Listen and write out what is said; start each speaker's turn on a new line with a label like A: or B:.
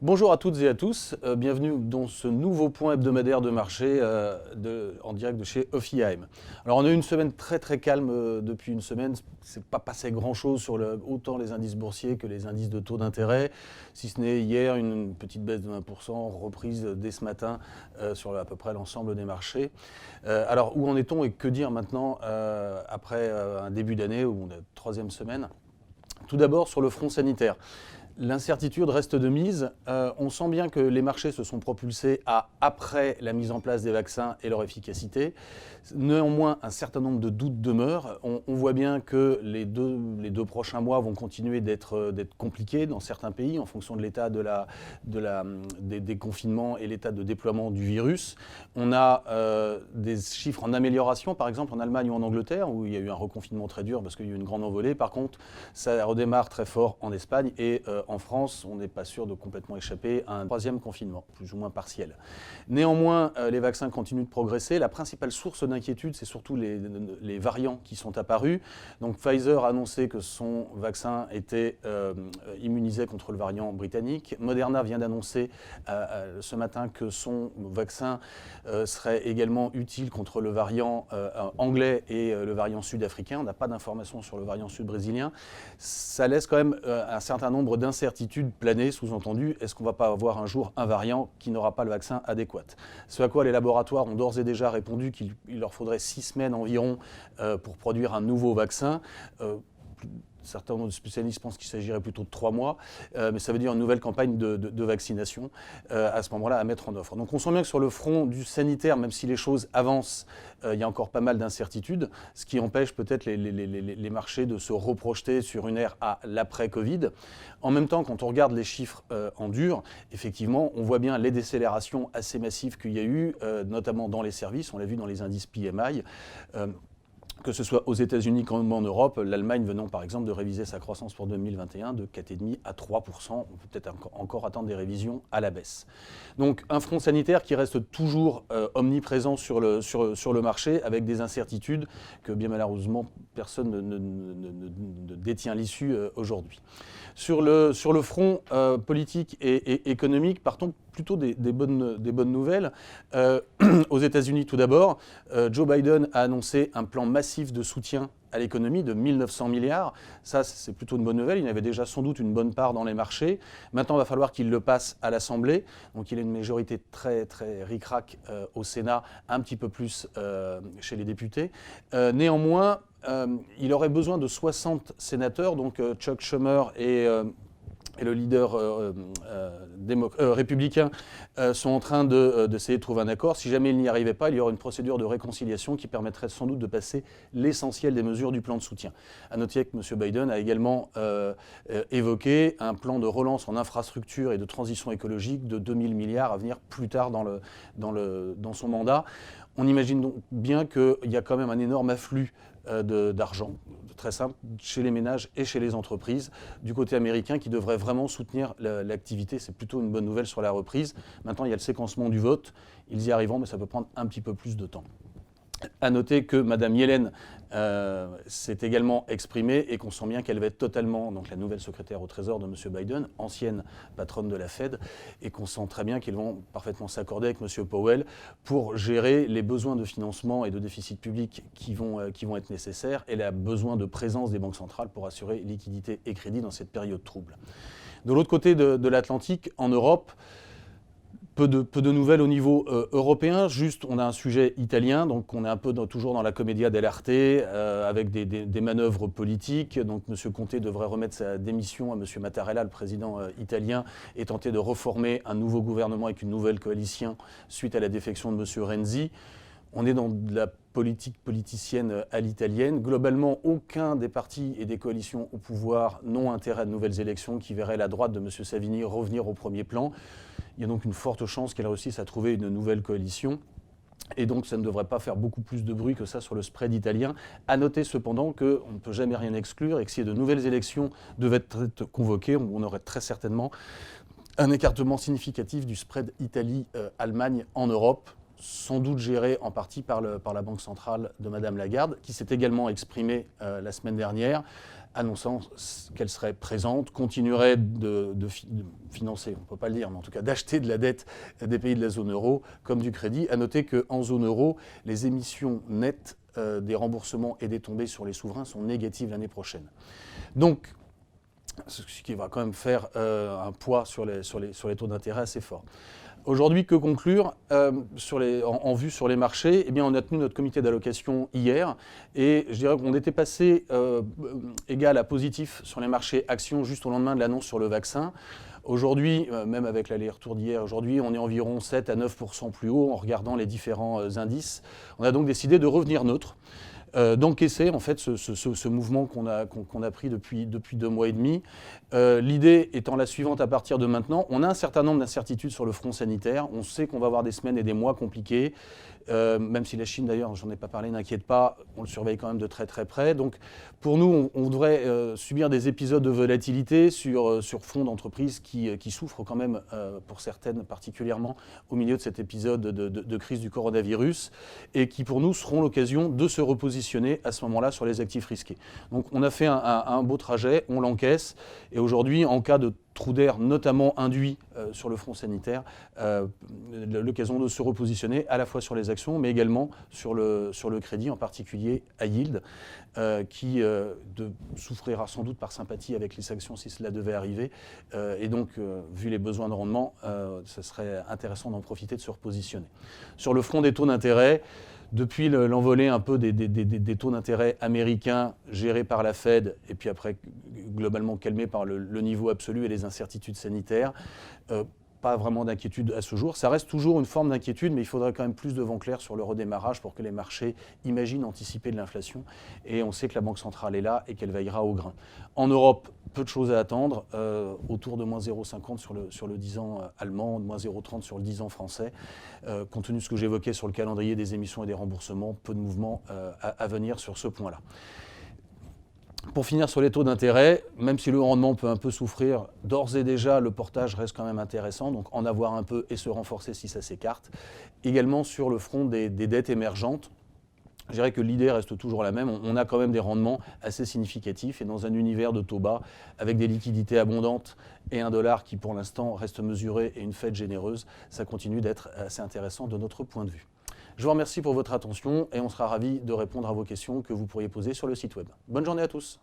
A: Bonjour à toutes et à tous, bienvenue dans ce nouveau point hebdomadaire de marché en direct de chez OFIAM. Alors on a eu une semaine très calme depuis une semaine, c'est pas passé grand chose sur autant les indices boursiers que les indices de taux d'intérêt, si ce n'est hier une petite baisse de 1%, reprise dès ce matin sur à peu près l'ensemble des marchés. Alors où en est-on et que dire maintenant après un début d'année où on a troisième semaine? Tout d'abord sur le front sanitaire. L'incertitude reste de mise. On sent bien que les marchés se sont propulsés après la mise en place des vaccins et leur efficacité. Néanmoins, un certain nombre de doutes demeurent. On voit bien que les deux prochains mois vont continuer d'être compliqués dans certains pays en fonction de l'état des confinements et l'état de déploiement du virus. On a des chiffres en amélioration, par exemple en Allemagne ou en Angleterre, où il y a eu un reconfinement très dur parce qu'il y a eu une grande envolée. Par contre, ça redémarre très fort en Espagne et en France, on n'est pas sûr de complètement échapper à un troisième confinement, plus ou moins partiel. Néanmoins, les vaccins continuent de progresser. La principale source d'inquiétude, c'est surtout les variants qui sont apparus. Donc Pfizer a annoncé que son vaccin était immunisé contre le variant britannique. Moderna vient d'annoncer ce matin que son vaccin serait également utile contre le variant anglais et le variant sud-africain. On n'a pas d'informations sur le variant sud-brésilien. Ça laisse quand même un certain nombre d'incertitudes planer, sous-entendu, est-ce qu'on ne va pas avoir un jour un variant qui n'aura pas le vaccin adéquat? Ce à quoi les laboratoires ont d'ores et déjà répondu qu'il leur faudrait 6 semaines environ pour produire un nouveau vaccin. Certains spécialistes pensent qu'il s'agirait plutôt de 3 mois, mais ça veut dire une nouvelle campagne de vaccination à ce moment-là à mettre en offre. Donc on sent bien que sur le front du sanitaire, même si les choses avancent, il y a encore pas mal d'incertitudes, ce qui empêche peut-être les marchés de se reprojeter sur une ère à l'après-Covid. En même temps, quand on regarde les chiffres en dur, effectivement, on voit bien les décélérations assez massives qu'il y a eu, notamment dans les services, on l'a vu dans les indices PMI. Que ce soit aux États-Unis comme en Europe, l'Allemagne venant par exemple de réviser sa croissance pour 2021 de 4,5 à 3%. On peut peut-être encore attendre des révisions à la baisse. Donc un front sanitaire qui reste toujours omniprésent sur le marché avec des incertitudes que bien malheureusement personne ne détient l'issue aujourd'hui. Sur le front politique et économique, partons plutôt des bonnes nouvelles. Aux États-Unis tout d'abord, Joe Biden a annoncé un plan massif de soutien à l'économie de 1 900 milliards. Ça, c'est plutôt une bonne nouvelle. Il avait déjà sans doute une bonne part dans les marchés. Maintenant, il va falloir qu'il le passe à l'Assemblée. Donc, il a une majorité très ric-rac au Sénat, un petit peu plus chez les députés. Néanmoins, il aurait besoin de 60 sénateurs, donc Chuck Schumer et le leader républicain sont en train d'essayer de trouver un accord. Si jamais il n'y arrivait pas, il y aura une procédure de réconciliation qui permettrait sans doute de passer l'essentiel des mesures du plan de soutien. À noter que M. Biden a également évoqué un plan de relance en infrastructure et de transition écologique de 2 000 milliards à venir plus tard dans son mandat. On imagine donc bien qu'il y a quand même un énorme afflux d'argent, très simple, chez les ménages et chez les entreprises, du côté américain, qui devrait vraiment soutenir l'activité. C'est plutôt une bonne nouvelle sur la reprise. Maintenant, il y a le séquencement du vote. Ils y arriveront, mais ça peut prendre un petit peu plus de temps. À noter que Mme Yellen s'est également exprimée et qu'on sent bien qu'elle va être totalement, donc la nouvelle secrétaire au Trésor de M. Biden, ancienne patronne de la Fed, et qu'on sent très bien qu'ils vont parfaitement s'accorder avec M. Powell pour gérer les besoins de financement et de déficit public qui vont être nécessaires et le besoin de présence des banques centrales pour assurer liquidité et crédit dans cette période trouble. De l'autre côté de l'Atlantique, en Europe, peu de nouvelles au niveau européen, juste on a un sujet italien, donc on est un peu toujours dans la commedia dell'arte avec des manœuvres politiques. Donc M. Conte devrait remettre sa démission à M. Mattarella, le président italien, et tenter de reformer un nouveau gouvernement avec une nouvelle coalition suite à la défection de M. Renzi. On est dans de la politique politicienne à l'italienne. Globalement, aucun des partis et des coalitions au pouvoir n'ont intérêt à de nouvelles élections qui verraient la droite de M. Salvini revenir au premier plan. Il y a donc une forte chance qu'elle réussisse à trouver une nouvelle coalition. Et donc, ça ne devrait pas faire beaucoup plus de bruit que ça sur le spread italien. À noter cependant qu'on ne peut jamais rien exclure et que si de nouvelles élections devaient être convoquées, on aurait très certainement un écartement significatif du spread Italie-Allemagne en Europe. sans doute géré en partie par la Banque centrale de Madame Lagarde, qui s'est également exprimée la semaine dernière, annonçant qu'elle serait présente, continuerait de financer, on ne peut pas le dire, mais en tout cas d'acheter de la dette des pays de la zone euro comme du crédit. À noter qu'en zone euro, les émissions nettes des remboursements et des tombées sur les souverains sont négatives l'année prochaine. Donc, ce qui va quand même faire un poids sur les taux d'intérêt assez fort. Aujourd'hui, que conclure en vue sur les marchés? Eh bien, on a tenu notre comité d'allocation hier et je dirais qu'on était passé égal à positif sur les marchés actions juste au lendemain de l'annonce sur le vaccin. Aujourd'hui, même avec l'aller-retour d'hier, aujourd'hui, on est environ 7 à 9% plus haut en regardant les différents indices. On a donc décidé de revenir neutre. D'encaisser en fait ce mouvement qu'on a pris depuis 2 mois et demi. L'idée étant la suivante à partir de maintenant, on a un certain nombre d'incertitudes sur le front sanitaire, on sait qu'on va avoir des semaines et des mois compliqués, même si la Chine d'ailleurs, j'en ai pas parlé, n'inquiète pas, on le surveille quand même de très très près. Donc pour nous, on devrait subir des épisodes de volatilité sur fond d'entreprises qui souffrent quand même, pour certaines particulièrement, au milieu de cet épisode de crise du coronavirus, et qui pour nous seront l'occasion de se repositionner à ce moment-là sur les actifs risqués. Donc on a fait un beau trajet, on l'encaisse, et aujourd'hui, en cas de trou d'air notamment induit sur le front sanitaire, l'occasion de se repositionner à la fois sur les actions, mais également sur le crédit, en particulier à yield, qui souffrira sans doute par sympathie avec les sanctions si cela devait arriver. Et donc, vu les besoins de rendement, ce serait intéressant d'en profiter, de se repositionner. Sur le front des taux d'intérêt, depuis l'envolée un peu des taux d'intérêt américains gérés par la Fed et puis après globalement calmés par le niveau absolu et les incertitudes sanitaires, pas vraiment d'inquiétude à ce jour. Ça reste toujours une forme d'inquiétude, mais il faudrait quand même plus de vent clair sur le redémarrage pour que les marchés imaginent anticiper de l'inflation. Et on sait que la Banque centrale est là et qu'elle veillera au grain. En Europe, peu de choses à attendre, autour de moins 0,50 sur le 10 ans allemand, de moins 0,30 sur le 10 ans français. Compte tenu de ce que j'évoquais sur le calendrier des émissions et des remboursements, peu de mouvements à venir sur ce point-là. Pour finir sur les taux d'intérêt, même si le rendement peut un peu souffrir, d'ores et déjà le portage reste quand même intéressant, donc en avoir un peu et se renforcer si ça s'écarte. Également sur le front des dettes émergentes, je dirais que l'idée reste toujours la même, on a quand même des rendements assez significatifs et dans un univers de taux bas, avec des liquidités abondantes et un dollar qui pour l'instant reste mesuré et une Fed généreuse, ça continue d'être assez intéressant de notre point de vue. Je vous remercie pour votre attention et on sera ravis de répondre à vos questions que vous pourriez poser sur le site web. Bonne journée à tous.